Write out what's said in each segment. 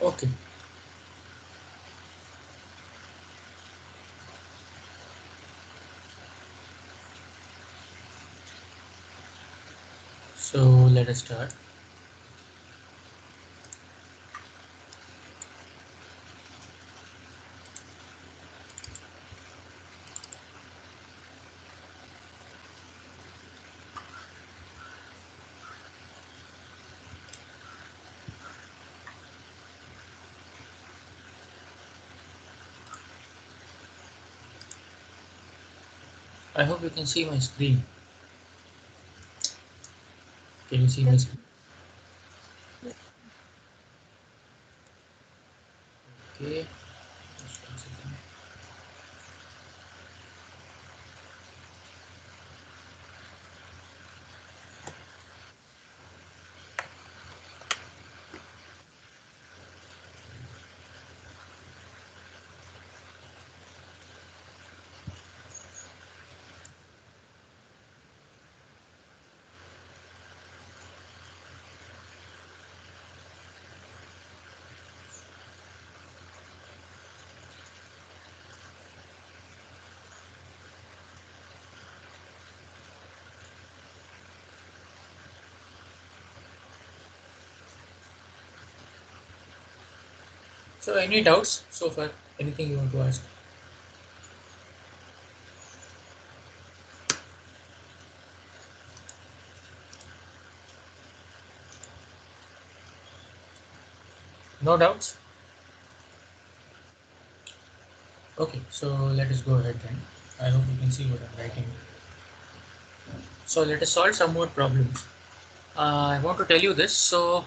Okay. So let us start. I hope you can see my screen. Can you see my screen? Okay. Just one second. So any doubts so far? Anything you want to ask? No doubts? Okay, so let us go ahead then. I hope you can see what I'm writing. So let us solve some more problems. I want to tell you this. So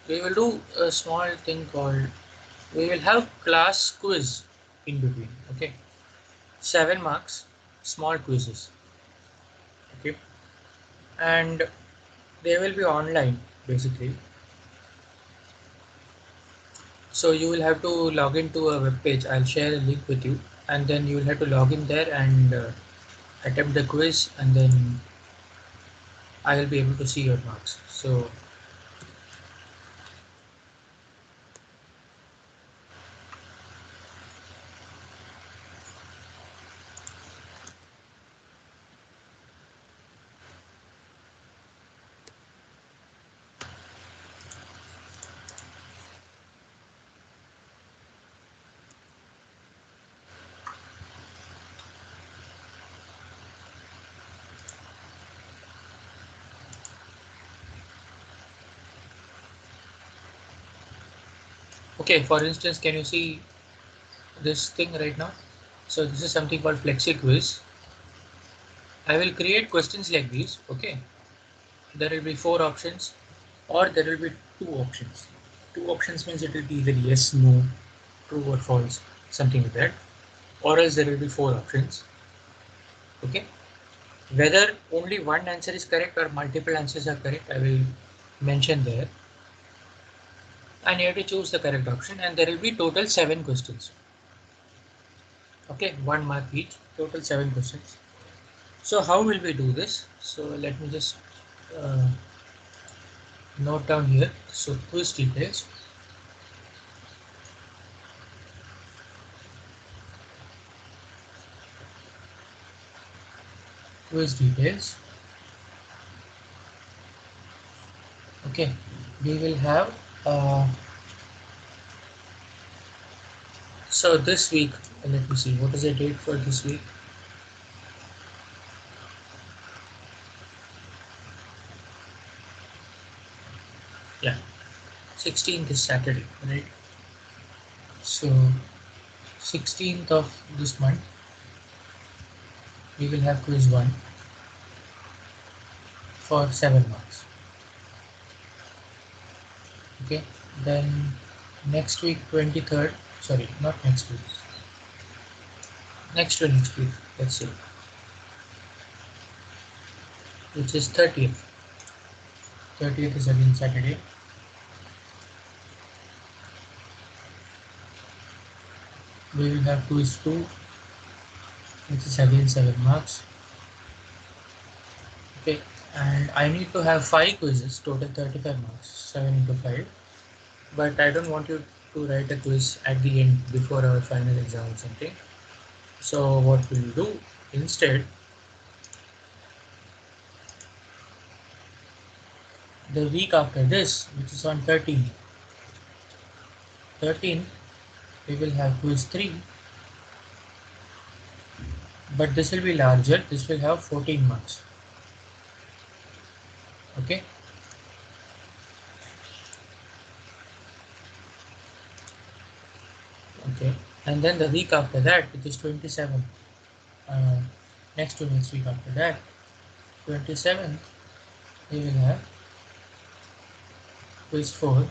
we will do a small thing called, we will have class quiz in between. Okay, 7 marks, small quizzes. Okay, and they will be online basically. So you will have to log into a web page. I'll share a link with you, and then you will have to log in there and attempt the quiz, and then I will be able to see your marks. So okay, for instance, can you see this thing right now? So this is something called Flexi Quiz. I will create questions like these. Okay, there will be 4 options, or there will be 2 options. 2 options means it will be either yes, no, true or false, something like that. Or else there will be 4 options. Okay, whether only one answer is correct or multiple answers are correct, I will mention there. And you have to choose the correct option, and there will be total 7 questions. Okay, 1 mark each, total 7 questions. So how will we do this? So let me just uh, note down here. So quiz details. Quiz details. Okay, we will have so this week, let me see, what is the date for this week? Yeah, 16th is Saturday, right? So 16th of this month, we will have quiz 1 for 7 marks. Okay, then next week 23rd, sorry, not next week, next to next week, let's say, which is 30th. 30th is again Saturday. We will have quiz 2, which is again 7 marks. Okay, and I need to have 5 quizzes, total 35 marks, 7 into 5. but I don't want you to write a quiz at the end before our final exam or something. So what we'll do instead, the week after this, which is on 13, we will have quiz 3, but this will be larger. This will have 14 marks. Okay. Okay. And then the week after that, which is 27, next to next week after that, 27th, we will have quiz 4,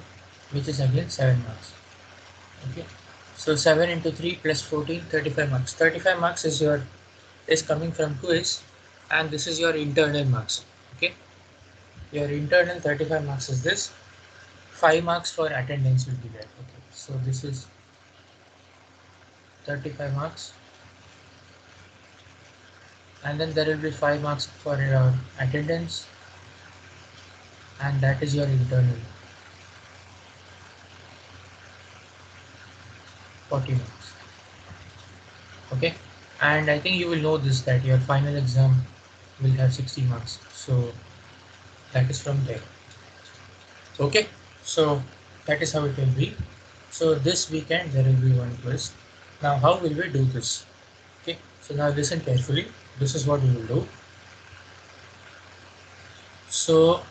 which is again 7 marks. Okay. So 7 into 3 plus 14, 35 marks. 35 marks is coming from quiz, and this is your internal marks. Okay. Your internal 35 marks is this. 5 marks for attendance will be there. Okay. So this is 35 marks, and then there will be 5 marks for your attendance, and that is your internal 40 marks. Okay. And I think you will know this, that your final exam will have 60 marks, so that is from there. Okay, so that is how it will be. So this weekend there will be one quiz. Now how will we do this? Okay, so now listen carefully. This is what we will do. So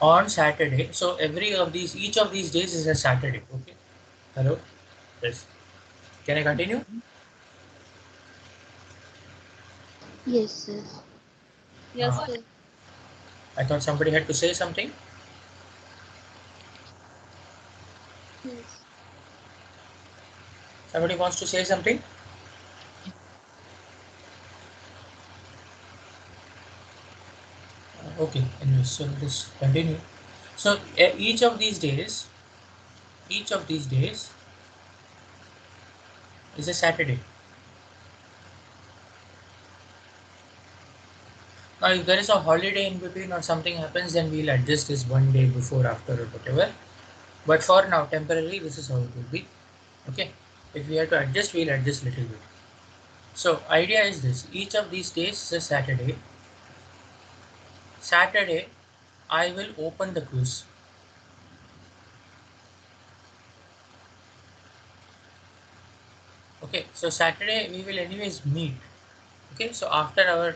on Saturday, so each of these days is a Saturday. Okay. Hello. Yes. Can I continue? Yes, sir. Yes, Ah, sir. I thought somebody had to say something. Yes. Somebody wants to say something. Okay. Anyway, so let's continue. So each of these days is a Saturday. Now, if there is a holiday in between or something happens, then we'll adjust this one day before, after, or whatever. But for now, temporarily, this is how it will be. Okay. If we have to adjust, we'll adjust little bit. So, idea is this: each of these days is a Saturday. Saturday, I will open the quiz. Okay. So Saturday we will anyways meet. Okay. So after our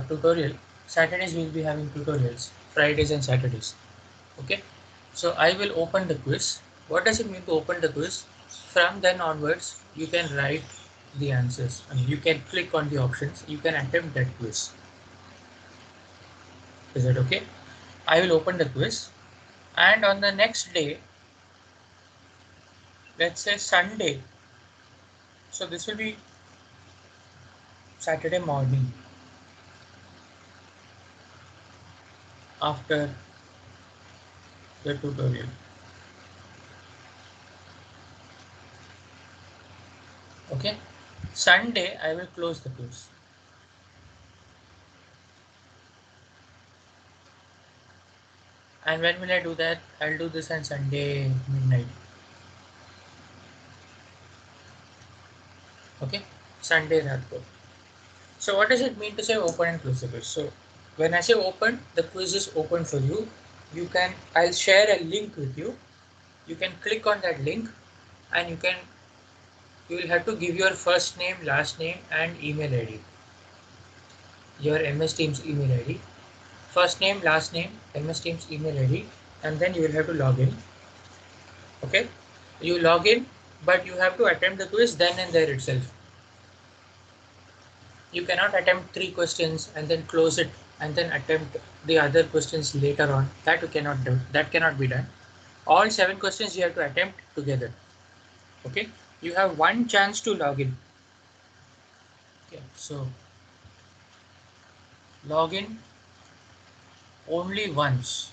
tutorial, Saturdays we will be having tutorials. Fridays and Saturdays. Okay. So I will open the quiz. What does it mean to open the quiz? From then onwards, you can write the answers. I mean, you can click on the options. You can attempt that quiz. Is that okay? I will open the quiz. And on the next day, let's say Sunday. So this will be Saturday morning after the tutorial. Okay. Sunday, I will close the quiz. And when will I do that? I'll do this on Sunday midnight. Okay. Sunday Radko. So what does it mean to say open and close the quiz? So when I say open, the quiz is open for you. I'll share a link with you. You can click on that link, and you will have to give your first name, last name, and email ID. Your MS Teams email ID. First name, last name, MS Teams email ID, and then you will have to log in. Okay. You log in, but you have to attempt the quiz then and there itself. You cannot attempt 3 questions and then close it and then attempt the other questions later on. That you cannot do. That cannot be done. All 7 questions you have to attempt together. Okay. You have one chance to log in. Okay. So log in only once.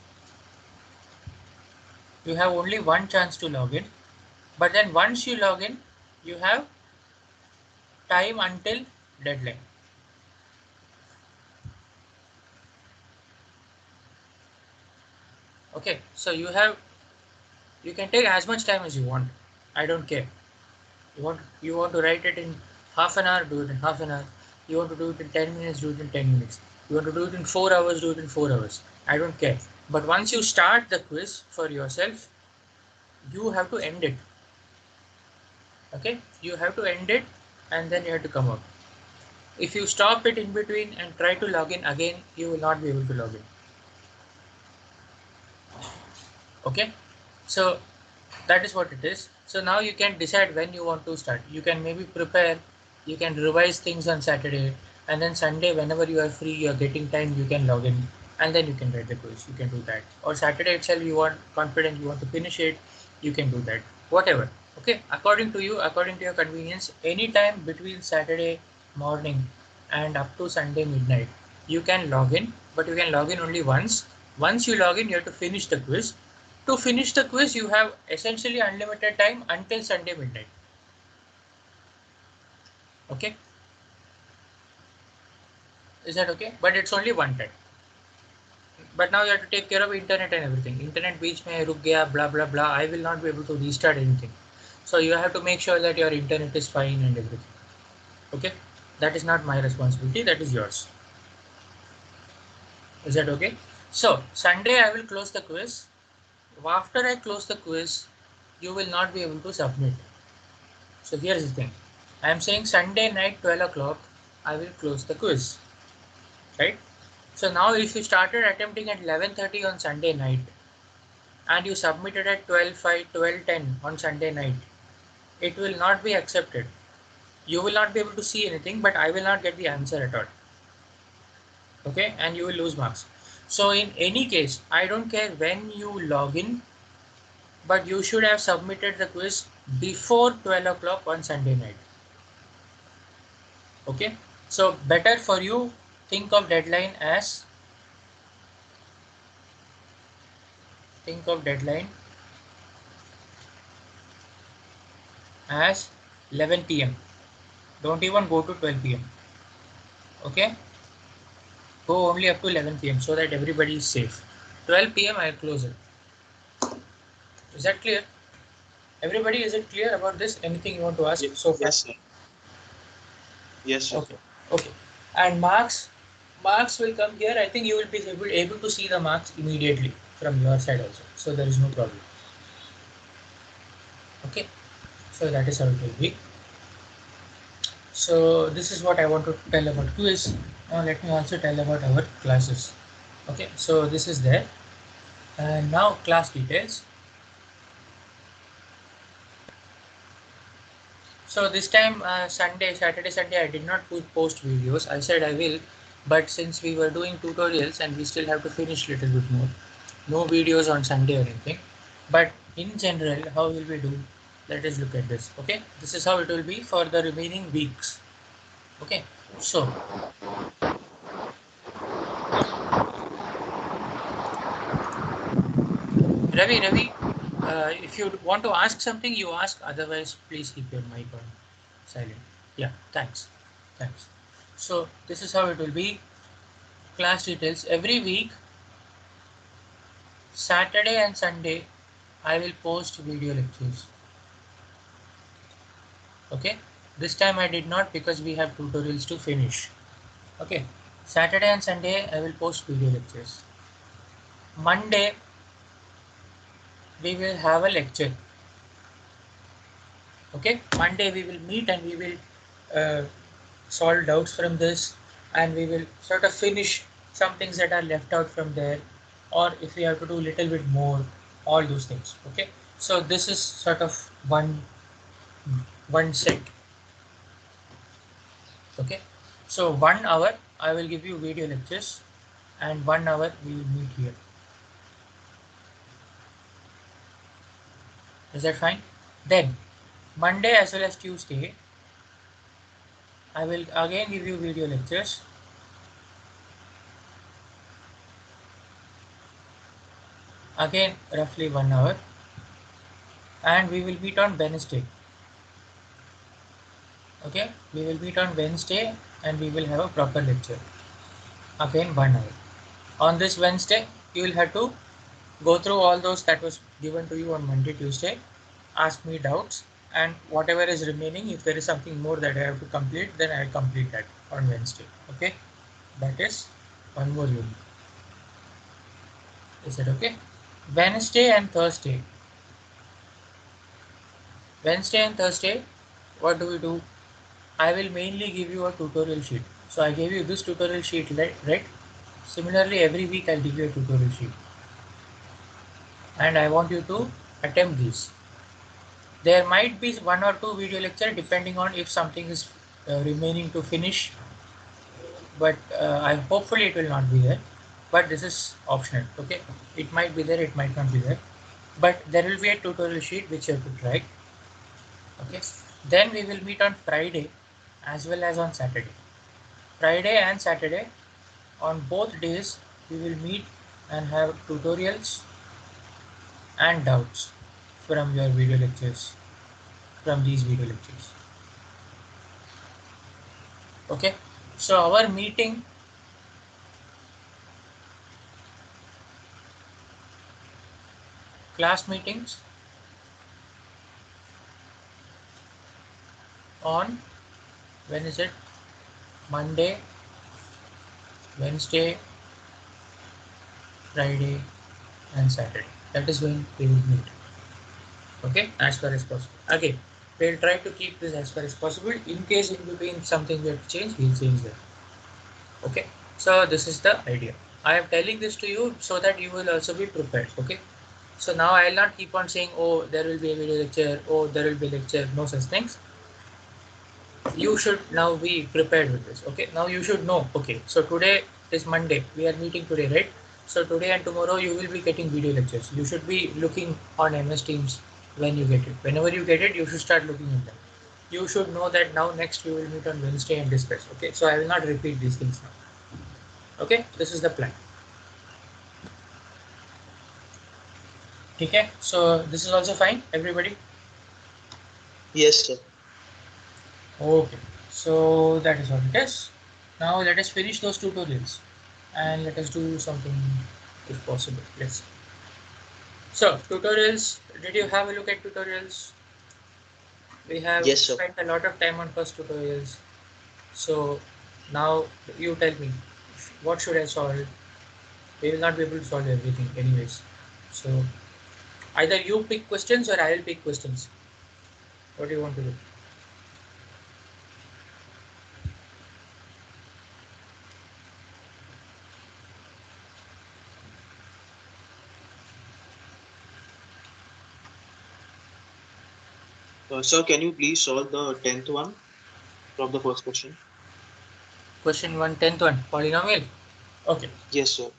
You have only one chance to log in. But then once you log in, you have time until deadline. Okay. So you have You can take as much time as you want. I don't care. You want to write it in half an hour, do it in half an hour. You want to do it in 10 minutes, do it in 10 minutes. You want to do it in 4 hours, do it in 4 hours. I don't care. But once you start the quiz for yourself, you have to end it. Okay? You have to end it and then you have to come out. If you stop it in between and try to log in again, you will not be able to log in. Okay? So that is what it is. So now you can decide when you want to start. You can maybe prepare, you can revise things on Saturday, and then Sunday, whenever you are free, you're getting time, you can log in, and then you can write the quiz. You can do that. Or Saturday itself, you want confident, you want to finish it, you can do that. Whatever. Okay, according to you, according to your convenience, anytime between Saturday morning and up to Sunday midnight, you can log in, but you can log in only once. Once you log in, you have to finish the quiz. To finish the quiz, you have essentially unlimited time until Sunday midnight. Okay? Is that okay? But it's only one time. But now you have to take care of internet and everything. Internet beach mein ruk gaya, blah blah blah. I will not be able to restart anything. So you have to make sure that your internet is fine and everything. Okay? That is not my responsibility. That is yours. Is that okay? So Sunday I will close the quiz. After I close the quiz, you will not be able to submit. So here's the thing. I am saying Sunday night 12 o'clock, I will close the quiz. Right? So now if you started attempting at 11:30 on Sunday night and you submitted at 12:05, 12:10 on Sunday night, it will not be accepted. You will not be able to see anything, but I will not get the answer at all. Okay? And you will lose marks. So in any case, I don't care when you log in, but you should have submitted the quiz before 12 o'clock on Sunday night. Okay? So better for you, think of deadline as 11 p.m. Don't even go to 12 p.m. Okay? Go only up to 11 p.m. so that everybody is safe. 12 p.m. I'll close it. Is that clear? Everybody, is it clear about this? Anything you want to ask so far? Yes, sir. Yes, sir. Okay. Okay. And marks will come here. I think you will be able to see the marks immediately from your side also. So there is no problem. Okay. So that is how it will be. So this is what I want to tell about quiz. Now let me also tell about our classes. Okay. So this is there. And now class details. So this time Saturday, Sunday, I did not post videos. I said I will, but since we were doing tutorials and we still have to finish a little bit more, no videos on Sunday or anything. But in general, how will we do? Let us look at this. Okay, this is how it will be for the remaining weeks. Okay, so Ravi, if you want to ask something, you ask. Otherwise, please keep your mic on silent. Yeah, thanks. So this is how it will be. Class details every week. Saturday and Sunday, I will post video lectures. Okay, this time I did not because we have tutorials to finish. Okay, Saturday and Sunday I will post video lectures. Monday we will have a lecture. Okay, Monday we will meet and we will solve doubts from this, and we will sort of finish some things that are left out from there, or if we have to do a little bit more, all those things. Okay, so this is sort of one set. Okay, so 1 hour I will give you video lectures and 1 hour we will meet here. Is that fine? Then Monday as well as Tuesday I will again give you video lectures. Again roughly 1 hour, and we will meet on Wednesday. Okay, we will meet on Wednesday and we will have a proper lecture. Again 1 hour. On this Wednesday, you will have to Go through all those that was given to you on Monday, Tuesday. Ask me doubts, and whatever is remaining, if there is something more that I have to complete, then I will complete that on Wednesday. Okay, that is one more unit. Is it okay? Wednesday and Thursday. Wednesday and Thursday, what do we do? I will mainly give you a tutorial sheet. So I gave you this tutorial sheet, right? Similarly, every week I'll give you a tutorial sheet. And I want you to attempt these. There might be one or two video lecture depending on if something is remaining to finish. But hopefully it will not be there. But this is optional, okay? It might be there, it might not be there. But there will be a tutorial sheet which you have to try. Okay, then we will meet on Friday as well as on Saturday. Friday and Saturday, on both days we will meet and have tutorials and doubts from your video lectures, from these video lectures. Okay, so our meeting class meetings on, when is it? Monday, Wednesday, Friday and Saturday. That is when we will meet. Okay, as far as possible. Again, we'll try to keep this as far as possible. In case in between something we have to change, we'll change that. Okay, so this is the idea. I am telling this to you so that you will also be prepared. Okay, so now I will not keep on saying, oh, there will be a video lecture, oh, there will be a lecture, no such things. You should now be prepared with this. Okay, now you should know. Okay, so today is Monday, we are meeting today, right? So today and tomorrow you will be getting video lectures. You should be looking on MS Teams when you get it. Whenever you get it, you should start looking at them. You should know that now next we will meet on Wednesday and discuss. Okay, so I will not repeat these things now. Okay, this is the plan. Okay, so this is also fine, everybody? Yes, sir. Okay, so that is what it is. Now let us finish those tutorials and let us do something if possible. Let's see. So tutorials, did you have a look at tutorials? We have Yes, sir. spent a lot of time on first tutorials. So now you tell me, what should I solve? We will not be able to solve everything anyways. So either you pick questions or I will pick questions. What do you want to do? Sir, can you please solve the 10th one from the first question? Question 1, 10th one, polynomial. Okay. Yes, sir.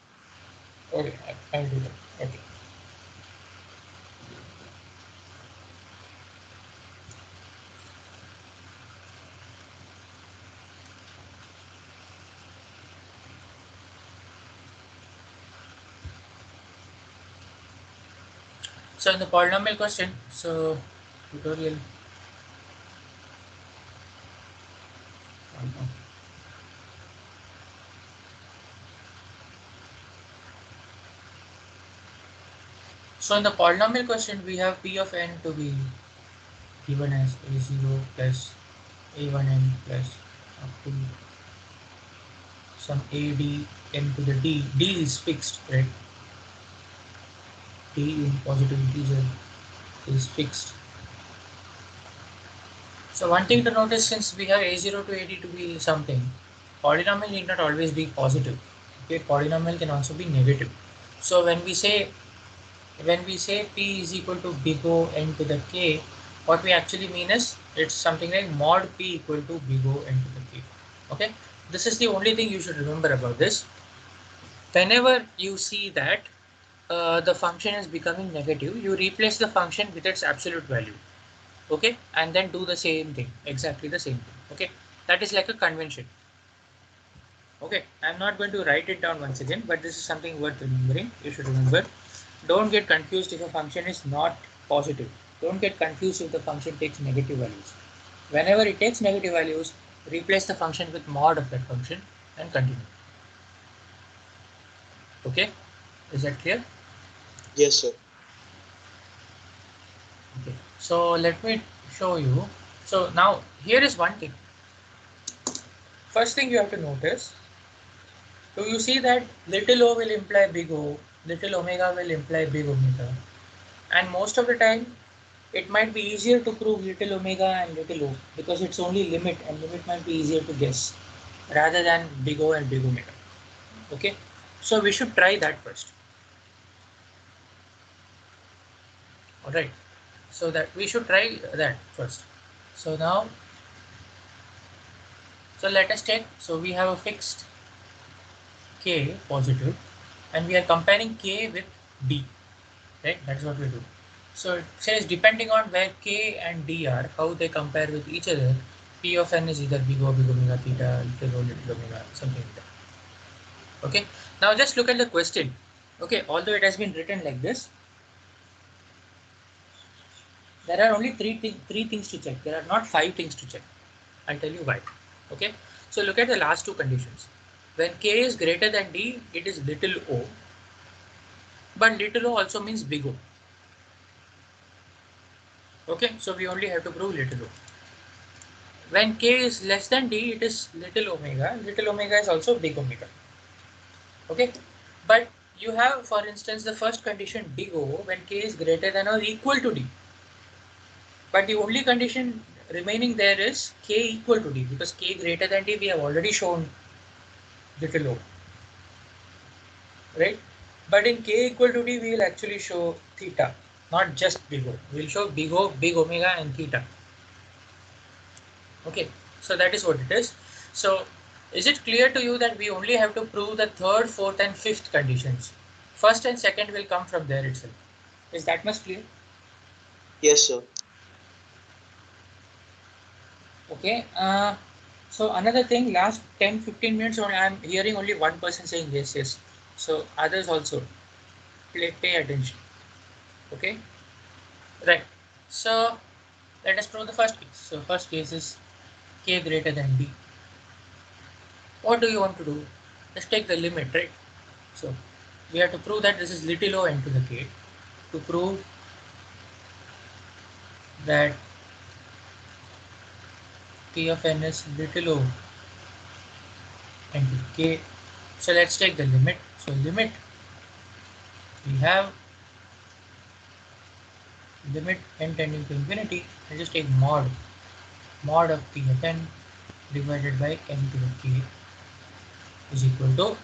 Okay, I'll do that. Okay. So in the polynomial question, so tutorial. So in the polynomial question, we have p of n to be given as a0 plus a1n plus up to some a d n to the d. D is fixed, right? D in positive integer is fixed. So one thing to notice, since we have a0 to ad to be something, polynomial need not always be positive. Okay, polynomial can also be negative. So when we say p is equal to big O n to the k, what we actually mean is it's something like mod p equal to big O n to the k. Okay, this is the only thing you should remember about this. Whenever you see that the function is becoming negative, you replace the function with its absolute value. Okay, and then do the same thing, exactly the same thing. Okay, that is like a convention. Okay, I'm not going to write it down once again, but this is something worth remembering. You should remember. Don't get confused if a function is not positive. Don't get confused if the function takes negative values. Whenever it takes negative values, replace the function with mod of that function and continue. Okay, is that clear? Yes, sir. Okay, so let me show you. So now here is one thing. First thing you have to notice, do you see that little o will imply big O, little omega will imply big omega, and most of the time it might be easier to prove little omega and little o because it's only limit, and limit might be easier to guess rather than big O and big omega. Okay, so we should try that first. All right, so that we should try that first. So now, so let us check. So we have a fixed k positive, and we are comparing k with d, right? That's what we do. So it says depending on where k and d are, how they compare with each other, p of n is either big O, big omega theta, little omega, something like that. Okay. Now just look at the question. Okay, although it has been written like this, there are only three things to check. There are not 5 things to check. I'll tell you why. Okay. So look at the last two conditions. When k is greater than d, it is little o, but little o also means big O. Okay, so we only have to prove little o. When k is less than d, it is little omega. Little omega is also big omega. Okay, but you have, for instance, the first condition big O when k is greater than or equal to d. But the only condition remaining there is k equal to d, because k greater than d we have already shown little o, right? But in k equal to d we will actually show theta, not just big O. We will show big O, big omega, and theta. Okay, so that is what it is. So is it clear to you that we only have to prove the third, fourth, and fifth conditions? First and second will come from there itself. Is that much clear? Yes, sir. Okay. So another thing, last 10-15 minutes only, I'm hearing only one person saying yes, yes. So others also pay attention. Okay. Right. So let us prove the first case. So first case is k greater than d. What do you want to do? Just take the limit, right? So we have to prove that this is little o n to the k. To prove that t of n is little o n to the k. So let's take the limit. So limit, we have limit n tending to infinity. I'll just take mod of t of n divided by n to the k is equal to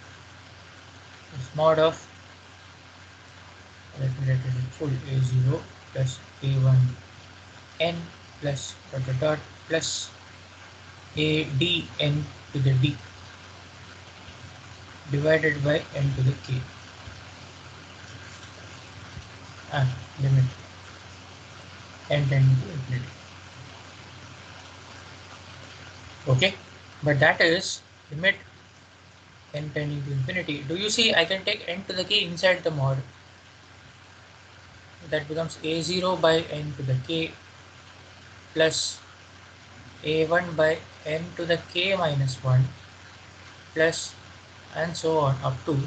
mod of, let me write it in full, a0 plus a1 n plus dot dot dot plus a d n to the d divided by n to the k, and limit n tending to infinity. Okay, but that is limit n tending to infinity. Do you see I can take n to the k inside the mod? That becomes a0 by n to the k plus a1 by n to the k minus 1 plus, and so on up to,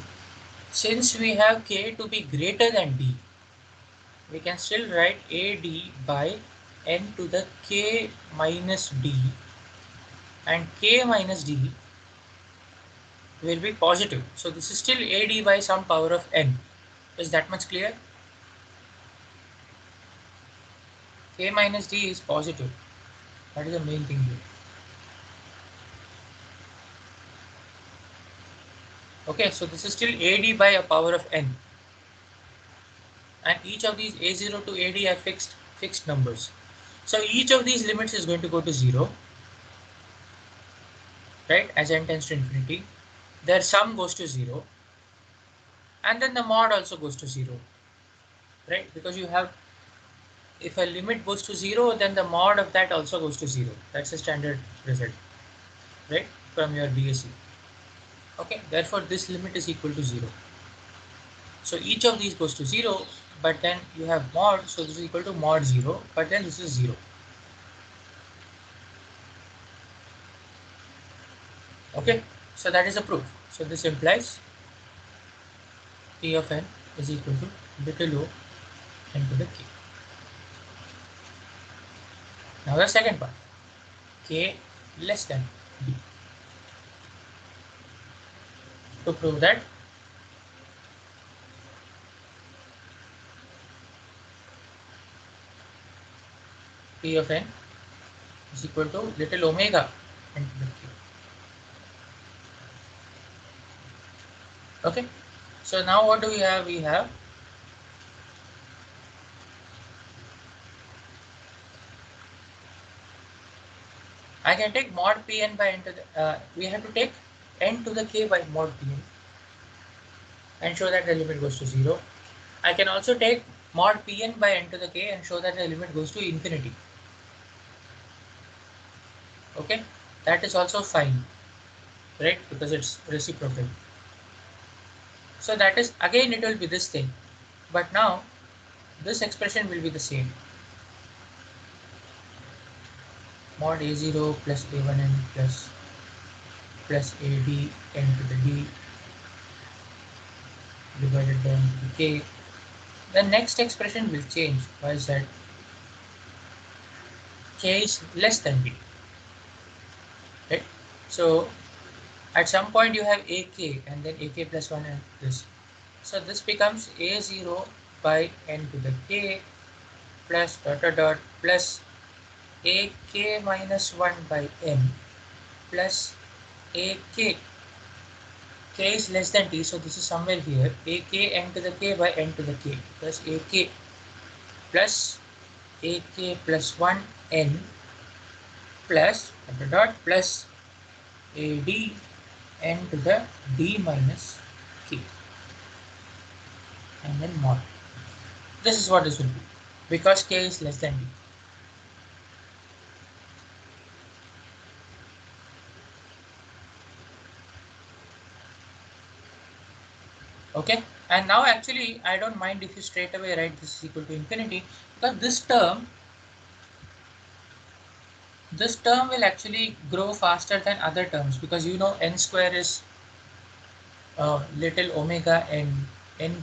since we have k to be greater than d, we can still write ad by n to the k minus d, and k minus d will be positive. So this is still ad by some power of n. Is that much clear? K minus d is positive. That is the main thing here. Okay, so this is still ad by a power of n. And each of these a0 to ad are fixed numbers. So each of these limits is going to go to 0, right, as n tends to infinity. Their sum goes to 0, and then the mod also goes to 0, right, because you have, if a limit goes to 0, then the mod of that also goes to 0. That's a standard result, right, from your BSc. Okay, therefore this limit is equal to 0. So each of these goes to 0, but then you have mod, so this is equal to mod 0, but then this is 0. Okay, so that is a proof. So this implies T of n is equal to little o n to the k. Now the second part, k less than b. To prove that p of n is equal to little omega n to the k. Okay, so now what do we have? We have I can take mod Pn by n to the we have to take n to the k by mod Pn and show that the limit goes to 0. I can also take mod Pn by n to the k and show that the limit goes to infinity. Okay, that is also fine, right? Because it's reciprocal. So that is, again, it will be this thing, but now this expression will be the same. Mod a0 plus a1n plus ad n to the d divided by n to the k. The next expression will change. Why is that? K is less than b, right? So at some point you have ak and then ak plus 1 and this. So this becomes a0 by n to the k plus dot dot dot plus ak minus 1 by n plus ak. K is less than t, so this is somewhere here. Ak n to the k by n to the k plus ak plus 1 n plus dot dot dot plus ad n to the d minus k and then mod. This is what this will be because k is less than d. Okay, and now actually I don't mind if you straight away write this is equal to infinity, because this term will actually grow faster than other terms, because you know n square is little omega n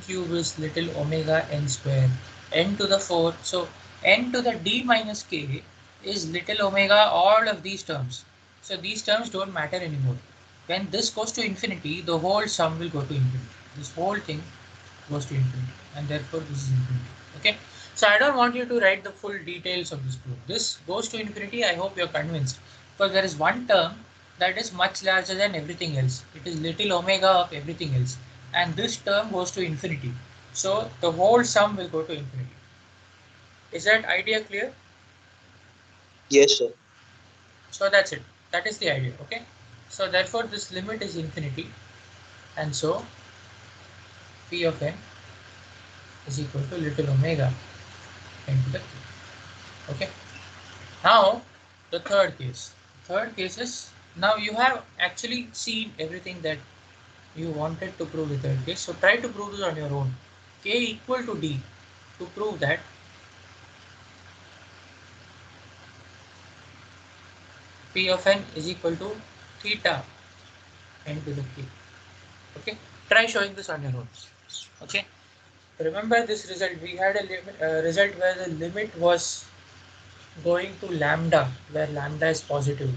cube is little omega n square, n to the 4, so n to the d minus k is little omega all of these terms. So these terms don't matter anymore. When this goes to infinity, the whole sum will go to infinity. This whole thing goes to infinity, and therefore this is infinity. Okay, so I don't want you to write the full details of this proof. This goes to infinity. I hope you're convinced, because there is one term that is much larger than everything else. It is little omega of everything else, and this term goes to infinity, so the whole sum will go to infinity. Is that idea clear? Yes, sir. So that's it. That is the idea. Okay, so therefore this limit is infinity, and so p of n is equal to little omega n to the k. Okay, now the third case. Third case is, now you have actually seen everything that you wanted to prove the third case, so try to prove this on your own. K equal to d, to prove that p of n is equal to theta n to the k. Okay, try showing this on your own. Okay, remember this result, we had a result where the limit was going to lambda, where lambda is positive,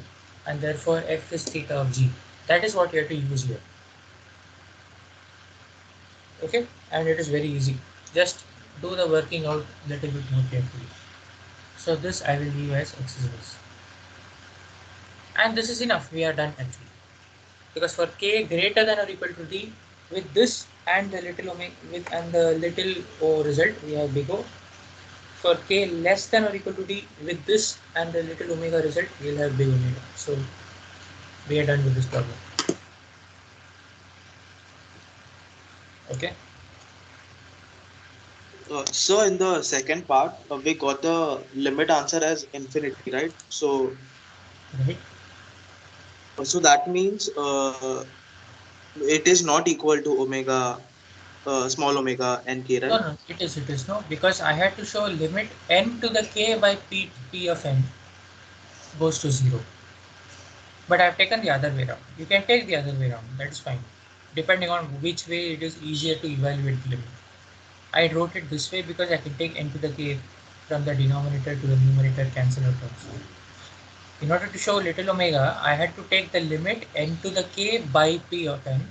and therefore f is theta of g. That is what you have to use here. Okay, and it is very easy. Just do the working out a little bit more carefully. So this I will leave as exercise, and this is enough. We are done actually, because for k greater than or equal to d, with this and the little omega and the little o result, we have big O. For k less than or equal to d, with this and the little omega result, we'll have big omega. So we are done with this problem. Okay. So in the second part, we got the limit answer as infinity, right? So, Right. so that means it is not equal to omega, small omega n k, No, right? no, it is no, because I had to show limit n to the k by p of n goes to 0. But I've taken the other way around. You can take the other way around. That is fine. Depending on which way it is easier to evaluate the limit. I wrote it this way because I can take n to the k from the denominator to the numerator, cancel out terms. In order to show little omega, I had to take the limit n to the k by p of n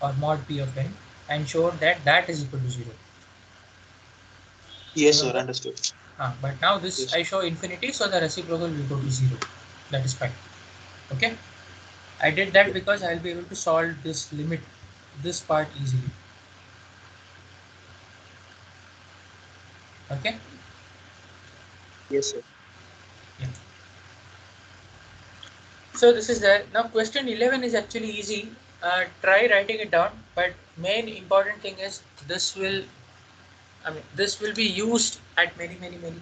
or mod p of n and show that that is equal to 0. Yes, sir. Remember? Understood. But now this Yes. I show infinity, so the reciprocal will go to 0. That is fine. Okay. I did that because I will be able to solve this limit, this part easily. Okay. Yes, sir. Yeah. So this is there. Now question 11 is actually easy. Try writing it down, but main important thing is this will be used at many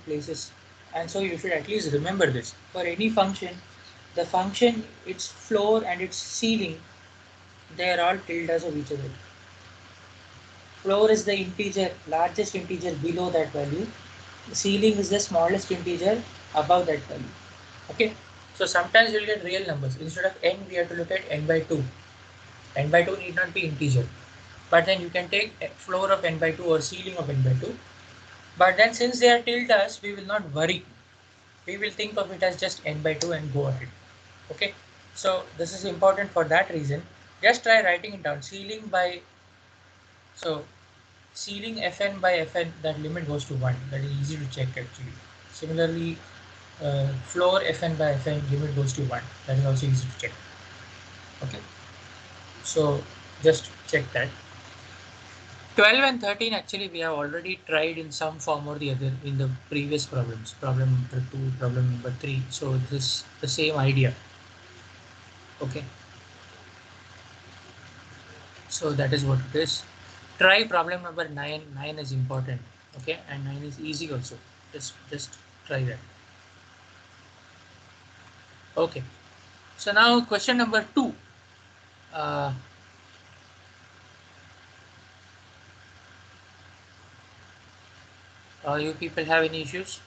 places, and so you should at least remember this. For any function, the function, its floor and its ceiling, they are all tildes of each other. Floor is the integer, largest integer below that value. The ceiling is the smallest integer above that value. Okay. So sometimes you'll get real numbers. Instead of n, we have to look at n by 2. N by 2 need not be integer. But then you can take floor of n by 2 or ceiling of n by 2. But then since they are tildes, we will not worry. We will think of it as just n by 2 and go ahead. Okay. So this is important for that reason. Just try writing it down. Ceiling fn by fn, that limit goes to 1. That is easy to check actually. Similarly, floor fn by fn limit goes to 1. That is also easy to check. Okay. So just check that. 12 and 13 actually we have already tried in some form or the other in the previous problems. Problem number 2, problem number 3. So this is the same idea. Okay. So that is what it is. Try problem number 9. 9 is important. Okay. And 9 is easy also. Just try that. Okay. So now question number 2. You people have any issues?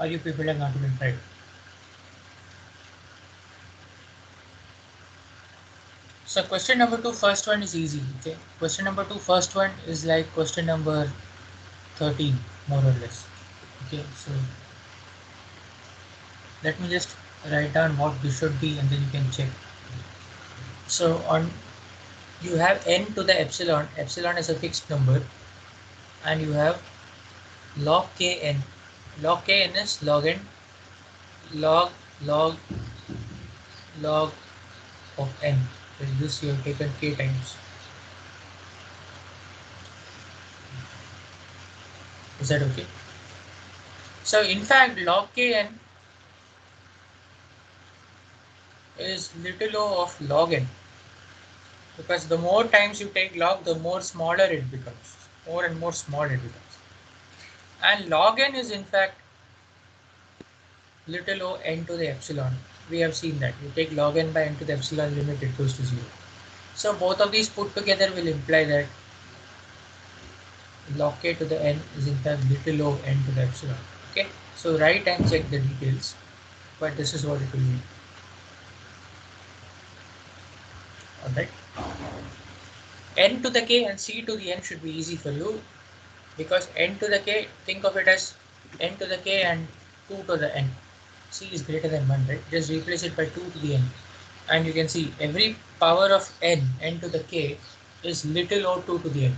Or you people have not even tried? So question number 2, first one is easy. Okay. Question number 2, first one is like question number 13, more or less. Okay. So let me just write down what this should be and then you can check. So you have n to the epsilon. Epsilon is a fixed number, and you have log kn. Log kn is log n, log log log of n. With this you have taken k times. Is that okay? So in fact log kn is little o of log n, because the more times you take log, the more smaller it becomes. More and more small it becomes. And log n is in fact little o n to the epsilon. We have seen that. You take log n by n to the epsilon limit, it goes to 0. So both of these put together will imply that log k to the n is in fact little o n to the epsilon. Okay. So write and check the details, but this is what it will mean. Alright. N to the k and c to the n should be easy for you, because n to the k, think of it as n to the k and 2 to the n. C is greater than 1, right? Just replace it by 2 to the n. And you can see every power of n to the k is little o 2 to the n.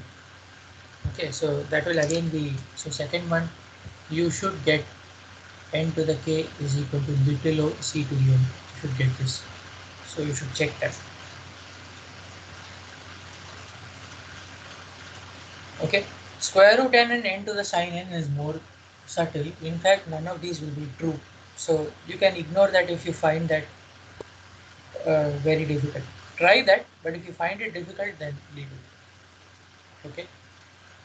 Okay, so that will again be, so second one, you should get n to the k is equal to little o c to the n. You should get this. So you should check that. Okay, square root n and n to the sin n is more subtle. In fact, none of these will be true. So you can ignore that if you find that very difficult. Try that, but if you find it difficult, then leave it. Okay.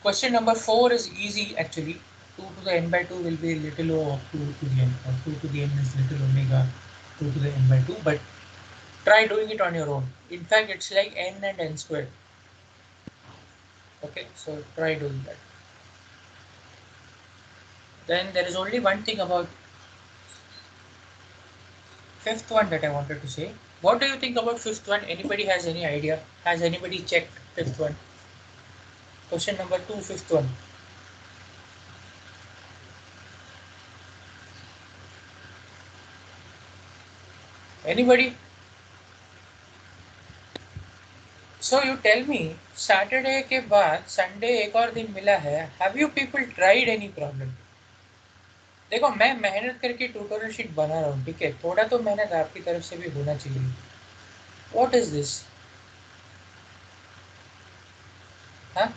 Question number 4 is easy actually. 2 to the n by 2 will be little o of 2 to the n, or 2 to the n is little omega 2 to the n by 2, but try doing it on your own. In fact, it's like n and n squared. Okay, so try doing that. Then there is only one thing about fifth one that I wanted to say. What do you think about fifth one? Anybody has any idea? Has anybody checked fifth one? Question number 2, fifth one. Anybody? So you tell me, Saturday के बाद Sunday एक और दिन मिला है. Have you people tried any problem? देखो, मैं मेहनत करके ट्यूटोरियल शीट बना रहा हूँ, ठीक है? थोड़ा तो मेहनत आपकी तरफ से भी होना चाहिए. What is this? हाँ,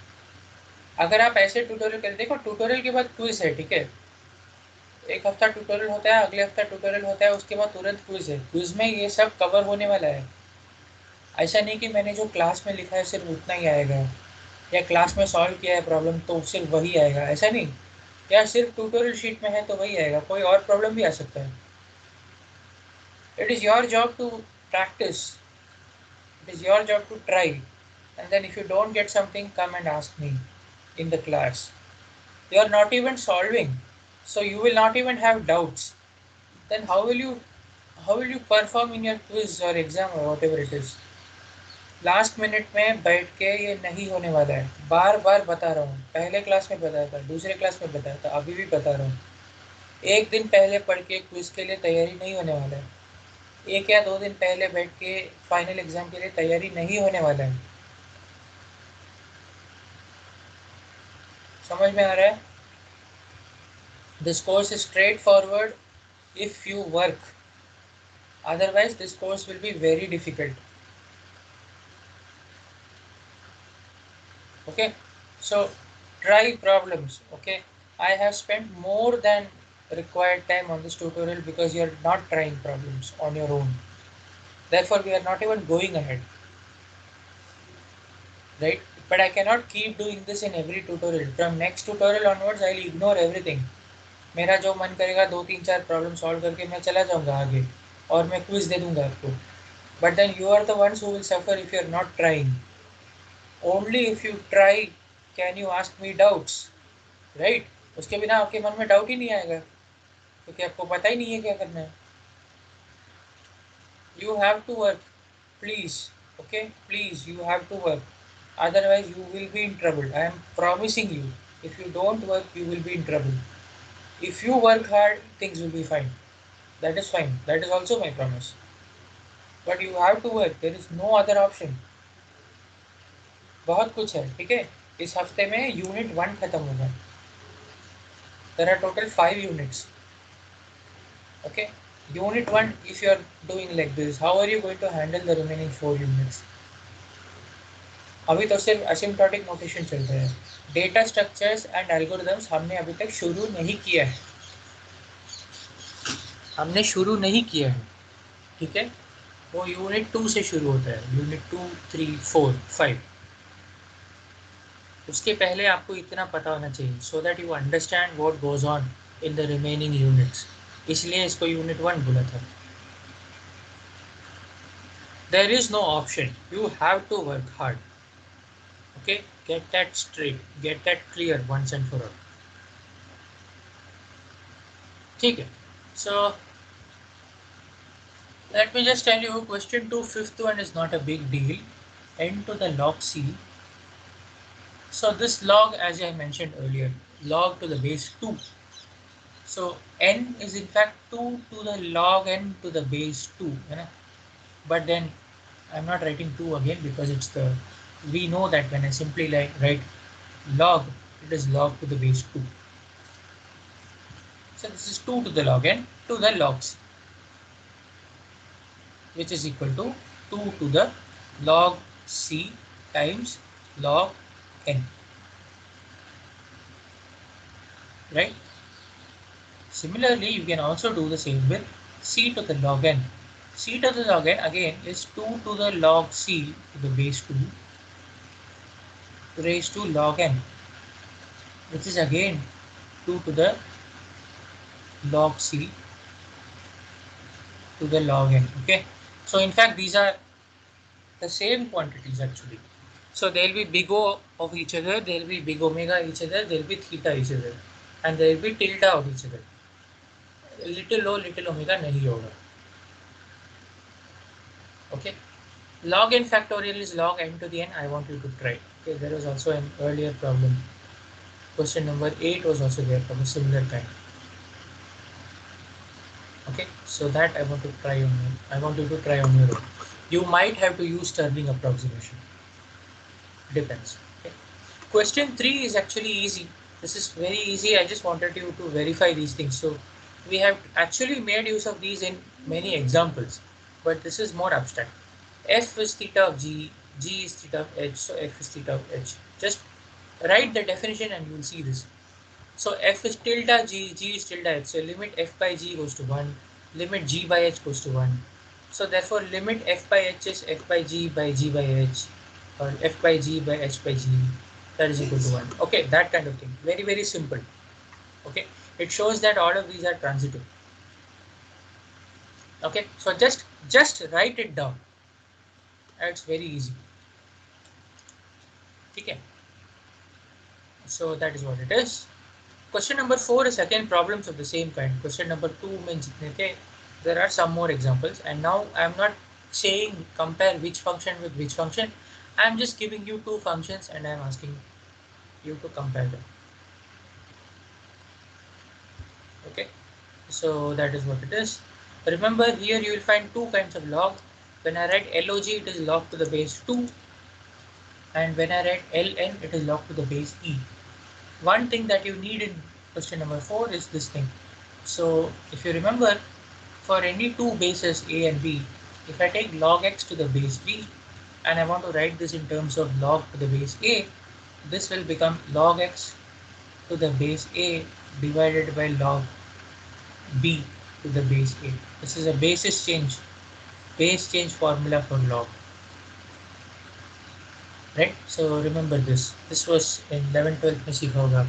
अगर आप ऐसे ट्यूटोरियल कर, देखो ट्यूटोरियल के बाद क्विज है, ठीक है? एक हफ्ता ट्यूटोरियल होता है, अगले हफ्ता ट्यूटोरियल होता है, उसके बाद तुरंत क्विज है. क्विज में ये सब कवर होने वाला है. ऐसा नहीं कि मैंने जो क्लास में लिखा है सिर्फ उतना ही आएगा, या क्लास में सॉल्व किया है प्रॉब्लम तो सिर्फ वही आएगा, ऐसा नहीं. या सिर्फ ट्यूटोरियल शीट में है तो वही आएगा, कोई और प्रॉब्लम भी आ सकता है. It is your job to practise, it is your job to try, and then if you don't get something, come and ask me in the class. You are not even solving, so you will not even have doubts. Then how will you perform in your quiz or exam or whatever it is? Last minute में बैठ के ये नहीं होने वाला है. बार बार बता रहा हूँ, पहले क्लास में बताया था, दूसरे क्लास में बताया था, अभी भी बता रहा हूँ. एक दिन पहले पढ़ के क्विज के लिए तैयारी नहीं होने वाला है. एक या 2 दिन पहले बैठ के फाइनल एग्जाम के लिए तैयारी नहीं होने वाला है. समझ में आ रहा है? This course is straightforward if you work. Otherwise, this course will be very difficult. Okay, so try problems. Okay, I have spent more than required time on this tutorial because you are not trying problems on your own. Therefore, we are not even going ahead, right? But I cannot keep doing this in every tutorial. From next tutorial onwards, I will ignore everything. मेरा जो मन करेगा 2-3-4 problem solve करके मैं चला जाऊंगा आगे, और मैं क्विज दे दूंगा आपको. But then you are the ones who will suffer if you are not trying. Only if you try can you ask me doubts, right? उसके बिना आपके मन में डाउट ही नहीं आएगा, क्योंकि आपको पता ही नहीं है क्या करना है. You have to work, please. Okay, please, you have to work. Otherwise, you will be in trouble. I am promising you. If you don't work, you will be in trouble. If you work hard, things will be fine. That is fine. That is also my promise. But you have to work. There is no other option. बहुत कुछ है, ठीक है? इस हफ्ते में unit 1 खत्म होगा. There are total 5 units. Okay, unit 1, if you are doing like this, how are you going to handle the remaining 4 units? अभी तो सिर्फ asymptotic notation चल रहा है. डेटा स्ट्रक्चर्स एंड एल्गोरिथम्स हमने अभी तक शुरू नहीं किया है. हमने शुरू नहीं किया है, ठीक है? वो यूनिट 2 से शुरू होता है. यूनिट 2, 3, 4, 5. उसके पहले आपको इतना पता होना चाहिए, so that you understand what goes on in the remaining units. इसलिए इसको यूनिट 1 बोला था. There is no option, you have to work hard. Okay, get that straight, get that clear once and for all. ठीक है, सो let me just tell you, question 2, fifth one is not a big deal. N to the log C. So this log, as I mentioned earlier, log to the base 2. So n is in fact 2 to the log n to the base 2. But then I'm not writing 2 again because it's the, we know that when I simply write log, it is log to the base 2. So this is 2 to the log n to the log C, which is equal to 2 to the log C times log n, right? Similarly, you can also do the same with C to the log n. C to the log n again is 2 to the log C to the base 2 raised to log n, which is again 2 to the log C to the log n. Okay, so in fact these are the same quantities actually. So there will be big O of each other, there will be big omega each other, there will be theta each other, and there will be tilde of each other. Little o, little omega nahi hoga. Okay. Log n factorial is log n to the n. I want you to try. Okay, there was also an earlier problem. Question number 8 was also there from a similar kind. Okay, so that I want to try on you. I want you to try on your own. You might have to use Stirling approximation. Depends. Okay. Question 3 is actually easy. This is very easy. I just wanted you to verify these things. So we have actually made use of these in many examples, but this is more abstract. F is theta of G, G is theta of H, so F is theta of H. Just write the definition and you will see this. So F is tilde G, G is tilde H. So limit F by G goes to 1, limit G by H goes to 1. So therefore limit F by H is F by G by H, or F by G by H by G, that is equal to 1. Okay, that kind of thing. Very, very simple. Okay, it shows that all of these are transitive. Okay, so just write it down. It's very easy. Okay, so that is what it is. Question number 4 is again problems of the same kind. Question number 2 means okay, there are some more examples, and now I am not saying compare which function with which function. I am just giving you two functions and I am asking you to compare them. Okay, so that is what it is. Remember, here you will find two kinds of log. When I write log, it is log to the base 2, and when I write ln, it is log to the base e. One thing that you need in question number 4 is this thing. So if you remember, for any two bases a and b, if I take log x to the base b and I want to write this in terms of log to the base a, this will become log x to the base a divided by log b to the base a. This is a base change formula for log. Right? So remember this. This was in 11th, 12th.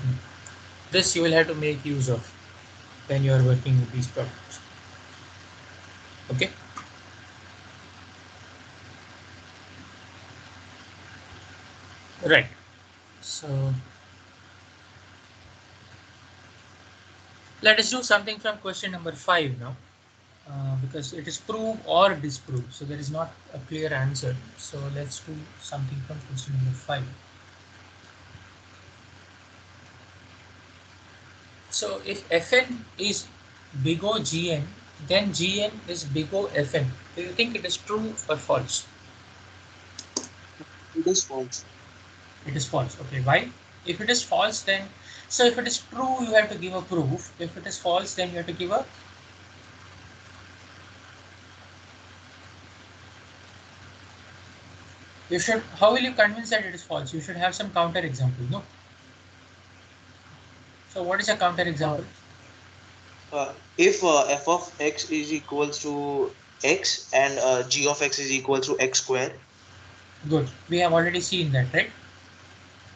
This you will have to make use of when you are working with these problems. Okay. Right. So let us do something from question number 5 now, because it is prove or disprove. So there is not a clear answer. So let's do something from question number 5. So if Fn is big O Gn, then Gn is big O Fn. Do you think it is true or false? It is false. It is false. Okay, why? If it is false, then so if it is true, you have to give a proof. If it is false, then you have to give a you should. How will you convince that it is false? You should have some counter example, no? So what is a counter example? If f of x is equals to x and g of x is equal to x square. Good. We have already seen that, right?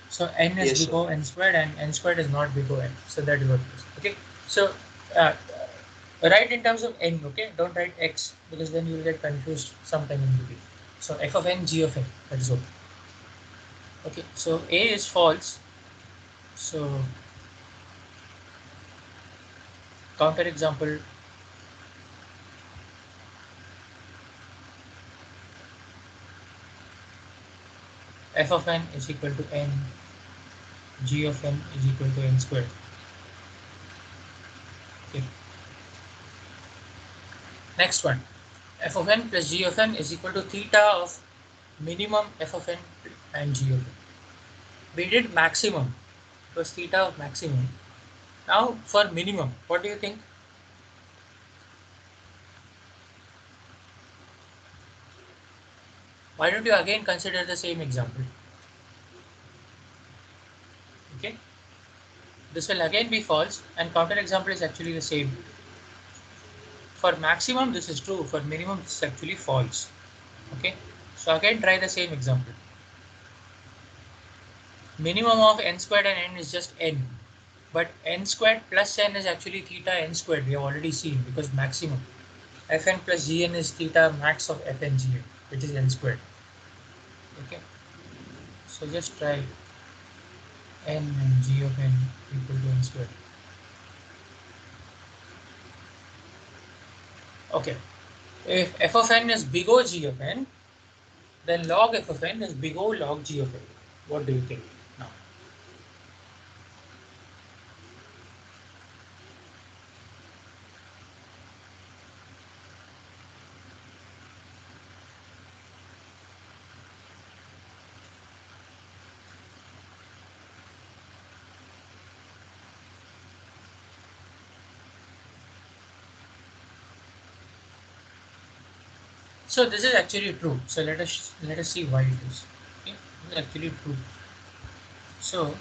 So n is Yes, big sir. O n squared and n squared is not big O n. So that is what it is. Okay. So write in terms of n. Okay. Don't write x because then you will get confused sometime in between. So f of n, g of n. That is okay. Okay. So a is false. So counter example. F of n is equal to n, g of n is equal to n squared. Okay. Next one, f of n plus g of n is equal to theta of minimum f of n and g of n. We did maximum, it was theta of maximum. Now for minimum, what do you think? Why don't you again consider the same example? Okay, this will again be false and counter example is actually the same. For maximum this is true, for minimum this is actually false. Okay, so again try the same example. Minimum of n squared and n is just n. but n squared plus n is actually theta n squared. We have already seen, because maximum fn plus gn is theta max of fn gn, which is n squared. Okay, so just try n and g of n equal to n squared. Okay, if f of n is big O g of n, then log f of n is big O log g of n. What do you think now? So this is actually true. So let us see why it is. Okay, this is actually true. So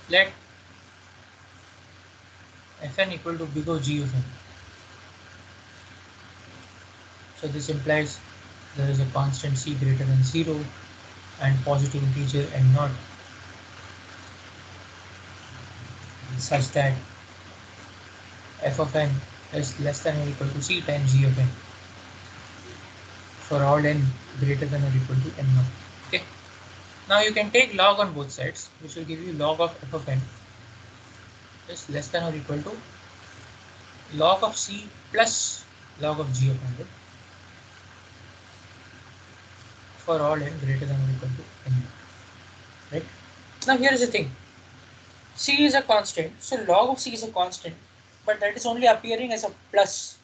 let fn equal to big O g of n. So this implies there is a constant c greater than 0 and positive integer n naught, such that f of n is less than or equal to c times g of n for all n greater than or equal to n naught. Okay. Now you can take log on both sides, which will give you log of f of n is less than or equal to log of c plus log of g of n for all n greater than or equal to n naught. Right. Now here is the thing. C is a constant, so log of c is a constant, but that is only appearing as a plus.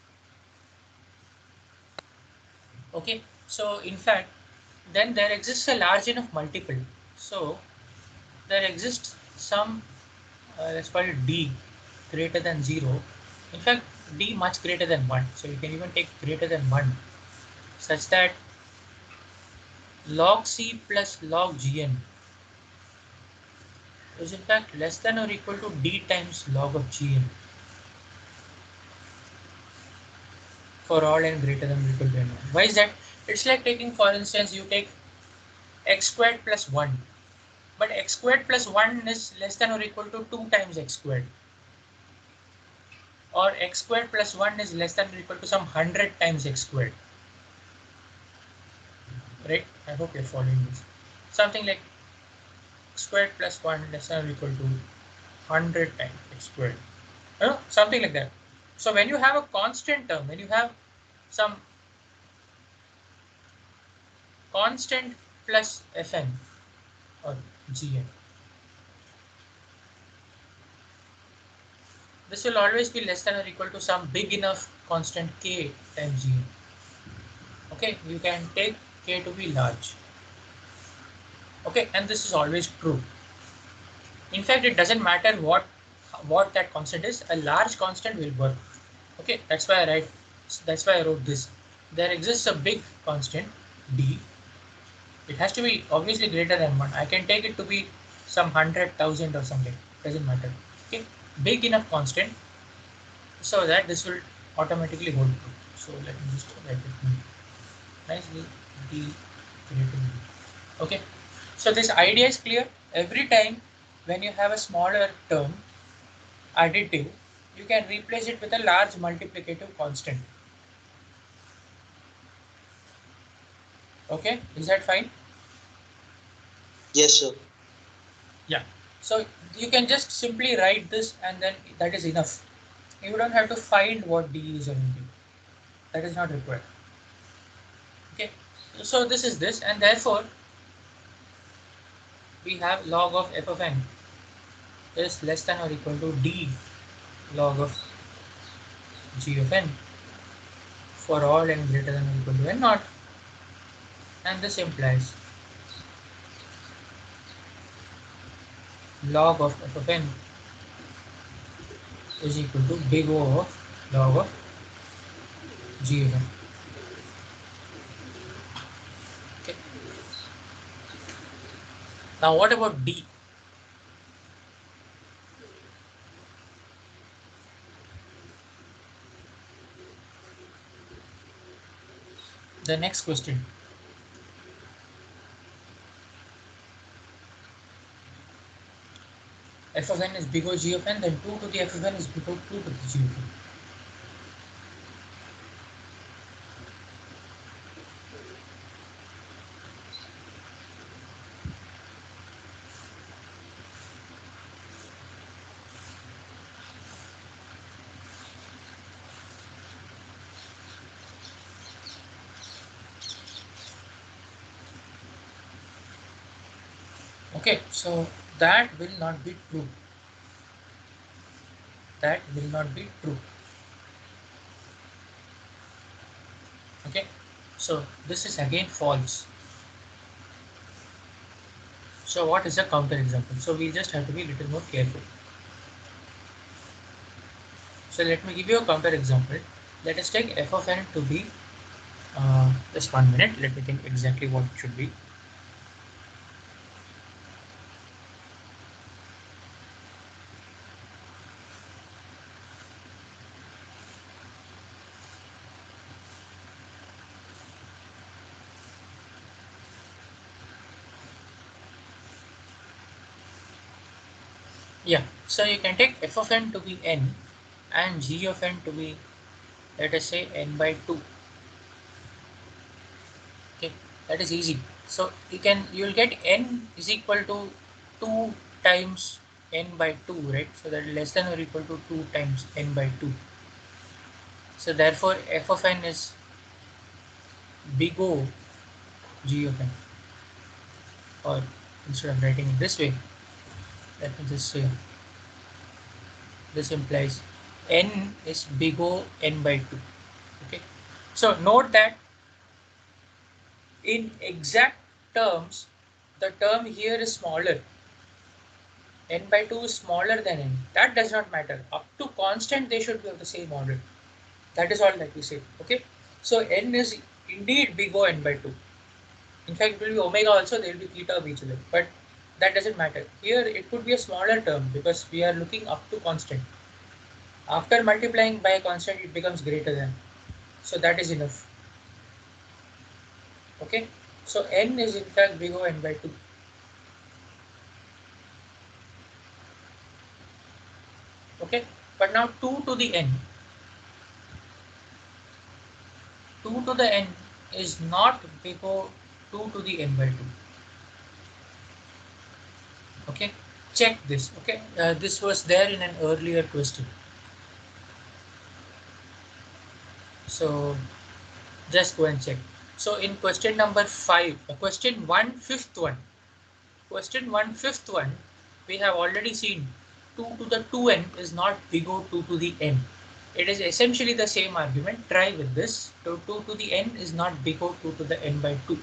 Okay, so in fact, then there exists a large enough multiple. So there exists some, let's call it d greater than 0. In fact, d much greater than 1. So you can even take greater than 1, such that log c plus log gn is in fact less than or equal to d times log of gn for all n greater than or equal to n. Why is that? It's like taking, for instance, you take x squared plus 1, but x squared plus 1 is less than or equal to 2 times x squared, or x squared plus 1 is less than or equal to some 100 times x squared. Right? I hope you're following this. Something like x squared plus 1 less than or equal to 100 times x squared. You know, something like that. So when you have a constant term, when you have some constant plus fn or gn, this will always be less than or equal to some big enough constant k times gn. Okay, you can take k to be large. Okay, and this is always true. In fact, it doesn't matter what that constant is. A large constant will work. Okay, that's why I wrote this. There exists a big constant d. It has to be obviously greater than 1. I can take it to be some 100,000 or something. Doesn't matter. Okay, big enough constant so that this will automatically hold true. So let me just write it nicely. D greater than d. Okay, so this idea is clear. Every time when you have a smaller term additive, you can replace it with a large multiplicative constant. Okay, is that fine? Yes, sir. Yeah. So you can just simply write this and then that is enough. You don't have to find what d is or anything. That is not required. Okay. So this is this, and therefore we have log of f of n is less than or equal to d log of g of n for all n greater than or equal to n naught, and this implies log of f of n is equal to big O of log of g of n. Okay. Now what about d? The next question. f of n is big O g of n, then 2 to the f of n is big O 2 to the g of n. Okay, so that will not be true. That will not be true. Okay, so this is again false. So what is a counter example? So we just have to be a little more careful. So let me give you a counter example. Let us take f of n to be, just 1 minute, let me think exactly what it should be. Yeah, so you can take f of n to be n and g of n to be, let us say, n by 2. Okay, that is easy. So you'll get n is equal to 2 times n by 2, right? So that is less than or equal to 2 times n by 2. So therefore f of n is big O g of n. Or instead of writing it this way, let me just say this implies n is big O n by 2. Okay, so note that in exact terms, the term here is smaller. N by 2 is smaller than n. That does not matter. Up to constant, they should be of the same order. That is all that we say. Okay. So n is indeed big O n by 2. In fact, it will be omega also, they will be theta of each other. But that doesn't matter. Here, it could be a smaller term because we are looking up to constant. After multiplying by a constant, it becomes greater than. So that is enough. Okay. So n is in fact big O n by 2. Okay. But now 2 to the n. 2 to the n is not big O 2 to the n by 2. Okay. Check this. Okay. This was there in an earlier question. So just go and check. So in question number 5, question 1/5 one, question 1/5 one, we have already seen 2 to the 2n is not big O 2 to the n. It is essentially the same argument. Try with this. So 2 to the n is not big O 2 to the n by 2.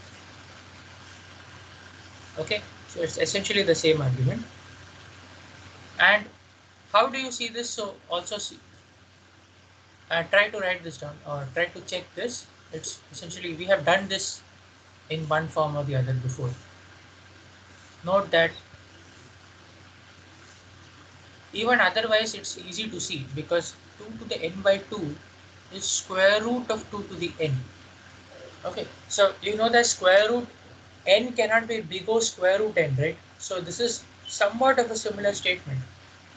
Okay, so it's essentially the same argument. And how do you see this? So also see, try to write this down or try to check this. It's essentially, we have done this in one form or the other before. Note that even otherwise it's easy to see because 2 to the n by 2 is square root of 2 to the n. Okay, so you know that square root n cannot be big O square root n, right? So this is somewhat of a similar statement.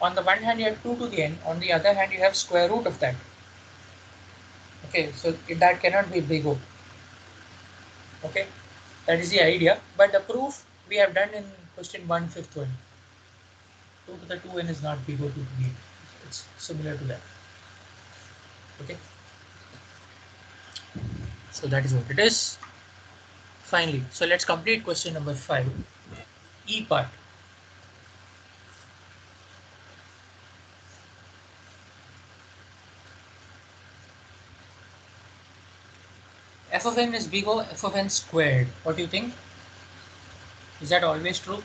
On the one hand you have 2 to the n, on the other hand you have square root of that. Okay, so that cannot be big O. Okay, that is the idea. But the proof we have done in question 1/5 one. 2 to the 2n is not big O 2 to the n. It's similar to that. Okay, so that is what it is. Finally, so let's complete question number 5. E part. F of n is big O f of n squared. What do you think? Is that always true?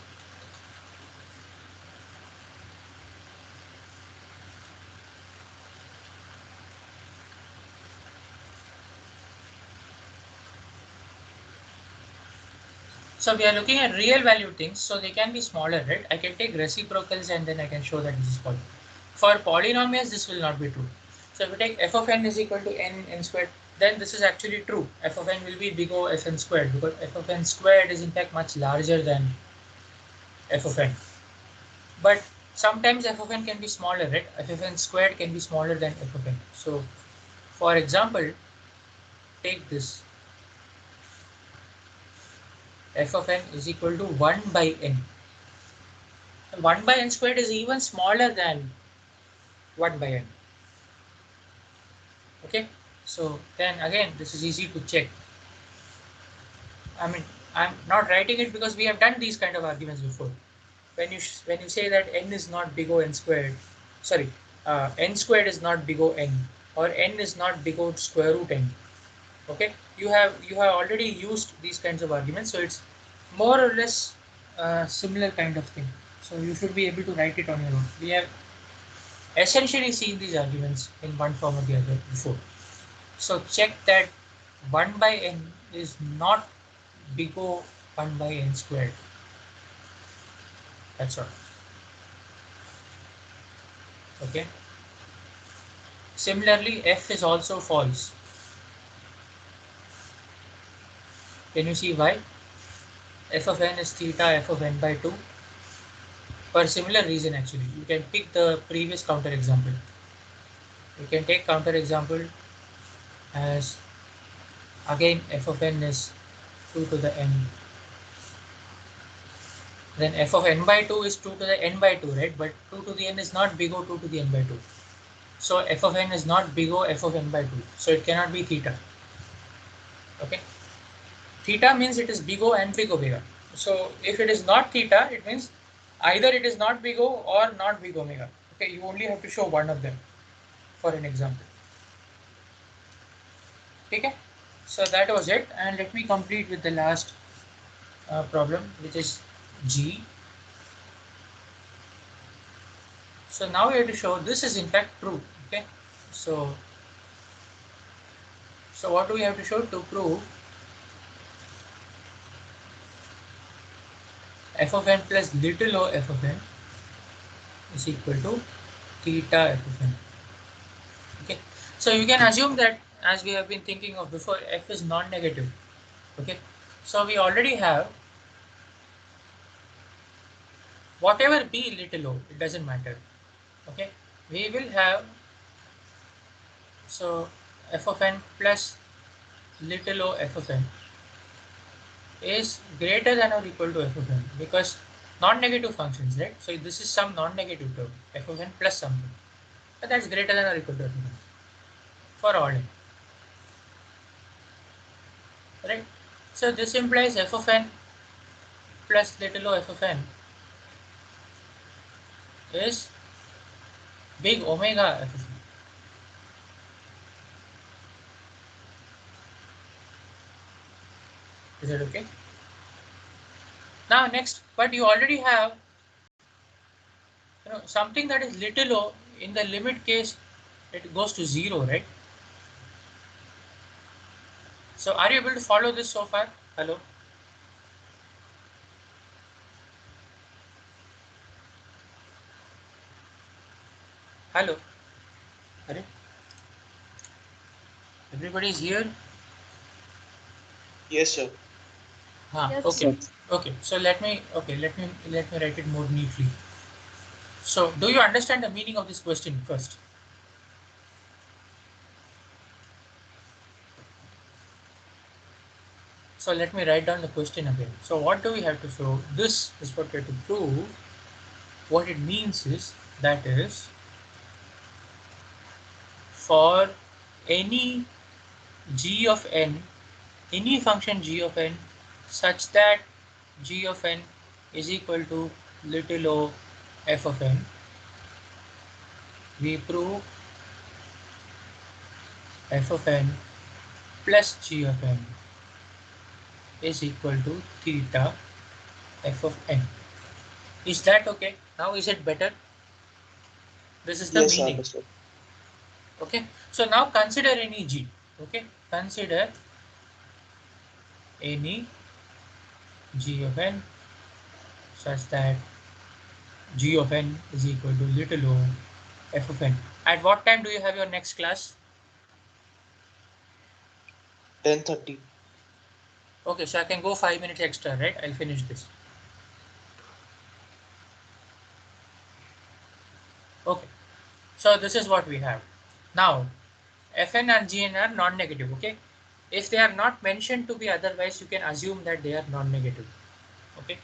So we are looking at real value things, so they can be smaller, right? I can take reciprocals and then I can show that this is possible. For polynomials, this will not be true. So if we take f of n is equal to n squared, then this is actually true. F of n will be big O f n squared because f of n squared is in fact much larger than f of n. But sometimes f of n can be smaller, right? F of n squared can be smaller than f of n. So for example, take this. F of n is equal to 1 by n. 1 by n squared is even smaller than 1 by n. Okay, so then again, this is easy to check. I mean, I'm not writing it because we have done these kind of arguments before. When you say that n is not big O n squared, sorry, n squared is not big O n, or n is not big O square root n. Okay, you have already used these kinds of arguments, so it's more or less similar kind of thing. So you should be able to write it on your own. We have essentially seen these arguments in one form or the other before. So check that 1 by n is not big O 1 by n squared. That's all. Okay. Similarly, f is also false. Can you see why? F of n is theta f of n by 2. For a similar reason, actually, you can pick the previous counter example. You can take counter example as again f of n is 2 to the n. Then f of n by 2 is 2 to the n by 2, right? But 2 to the n is not big O 2 to the n by 2. So f of n is not big O f of n by 2. So it cannot be theta. Okay. Theta means it is big O and big omega. So if it is not theta, it means either it is not big O or not big omega. Okay, you only have to show one of them for an example. Okay, so that was it, and let me complete with the last problem, which is G. So now we have to show this is in fact true. Okay, so what do we have to show to prove f of n plus little o f of n is equal to theta f of n. Okay, so you can assume that, as we have been thinking of before, f is non-negative. Okay, so we already have whatever be little o, it doesn't matter. Okay, we will have, so f of n plus little o f of n is greater than or equal to f of n, because non-negative functions, right? So this is some non-negative term, f of n plus something, but that's greater than or equal to f of n for all n, right? So this implies f of n plus little o f of n is big omega f of n. Is that okay? Now next, but you already have, something that is little o, in the limit case it goes to 0, right? So are you able to follow this so far? Hello? Hello? Are everybody is here? Yes, sir. Yes, Okay. sir. Okay. So let me write it more neatly. So do you understand the meaning of this question first? So let me write down the question again. So what do we have to show? This is what we have to prove. What it means is, that is, for any g of n, any function g of n, such that g of n is equal to little o f of n, we prove f of n plus g of n is equal to theta f of n. Is that okay? Now is it better? This is the Yes, sir. meaning. Understood. Okay, so now consider any g. Okay, consider any g of n such that g of n is equal to little o f of n. At what time do you have your next class? 10:30. Okay, so I can go 5 minutes extra, right? I'll finish this. So this is what we have. Now, Fn and Gn are non-negative, okay? If they are not mentioned to be otherwise, you can assume that they are non-negative, okay?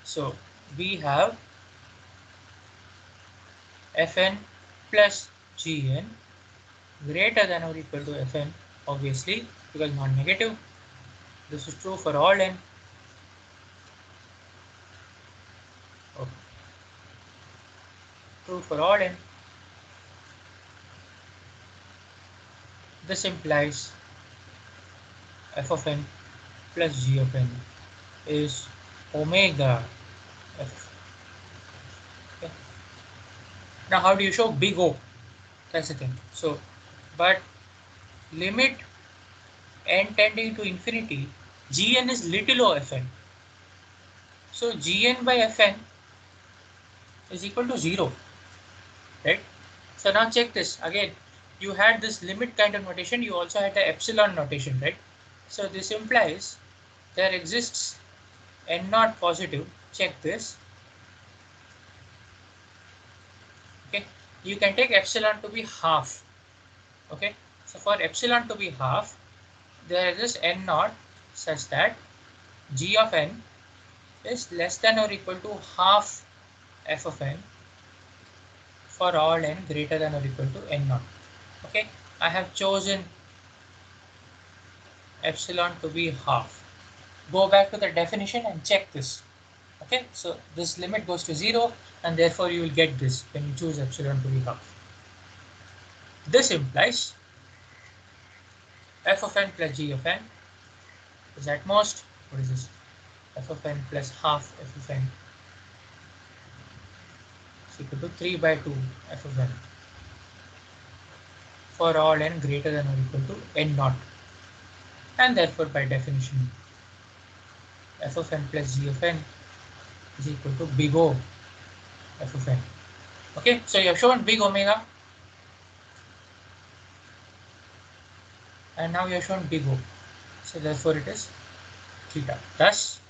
So we have Fn plus Gn greater than or equal to Fn, obviously, because non-negative. This is true for all n. Okay. True for all n. This implies f of n plus g of n is omega f. Okay. Now, how do you show big O? That's the thing. So, but limit n tending to infinity, gn is little o fn. So, gn by fn is equal to 0, right? So, now check this again. You had this limit kind of notation, you also had the epsilon notation, right? So, this implies there exists n naught positive. Check this. Okay, you can take epsilon to be half. Okay, so for epsilon to be half, there is n naught such that g of n is less than or equal to half f of n for all n greater than or equal to n naught. Okay, I have chosen epsilon to be half. Go back to the definition and check this. Okay, so this limit goes to 0 and therefore you will get this when you choose epsilon to be half. This implies f of n plus g of n is at most, what is this, f of n plus half f of n is equal to 3 by 2 f of n for all n greater than or equal to n naught, and therefore by definition f of n plus g of n is equal to big O f of n. Okay, so you have shown big omega and now you have shown big O, so therefore it is theta. Thus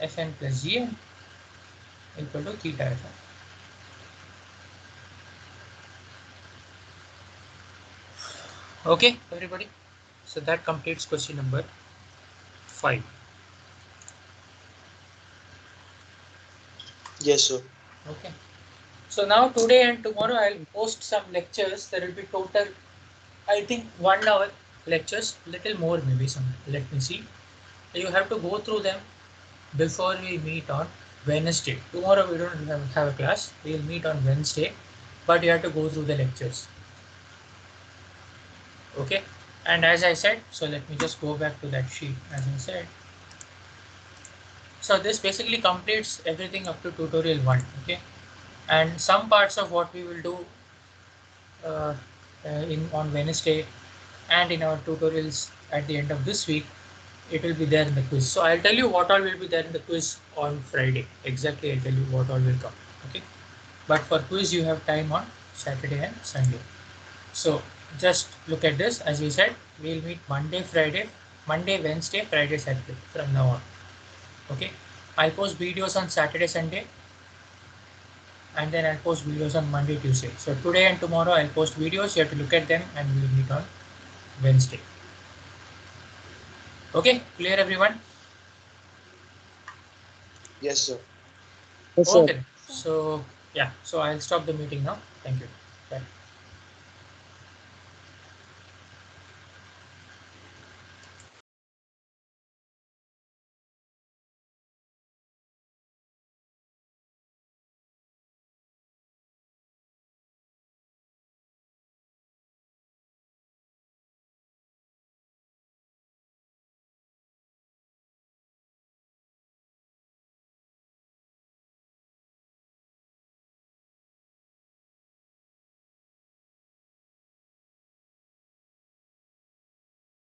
fn plus gn equal to theta fn. Okay, everybody, so that completes question number 5. Yes, sir. Okay, so now today and tomorrow I'll post some lectures. There will be total, I think, 1 hour lectures, little more maybe some. Let me see. You have to go through them before we meet on Wednesday. Tomorrow we don't have a class. We will meet on Wednesday, but you have to go through the lectures. Okay, and as I said, so let me just go back to that sheet. As I said, so this basically completes everything up to tutorial 1. Okay, and some parts of what we will do on Wednesday and in our tutorials at the end of this week, it will be there in the quiz. So I'll tell you what all will be there in the quiz on Friday. Exactly, I'll tell you what all will come. Okay, but for quiz you have time on Saturday and Sunday. So just look at this. As we said, we'll meet Monday, Wednesday, Friday, Saturday from now on. Okay, I'll post videos on Saturday, Sunday, and then I'll post videos on Monday, Tuesday. So today and tomorrow I'll post videos. You have to look at them and we'll meet on Wednesday. Okay, clear everyone? Yes, sir. Yes, sir. Okay, so yeah, so I'll stop the meeting now. Thank you. Bye.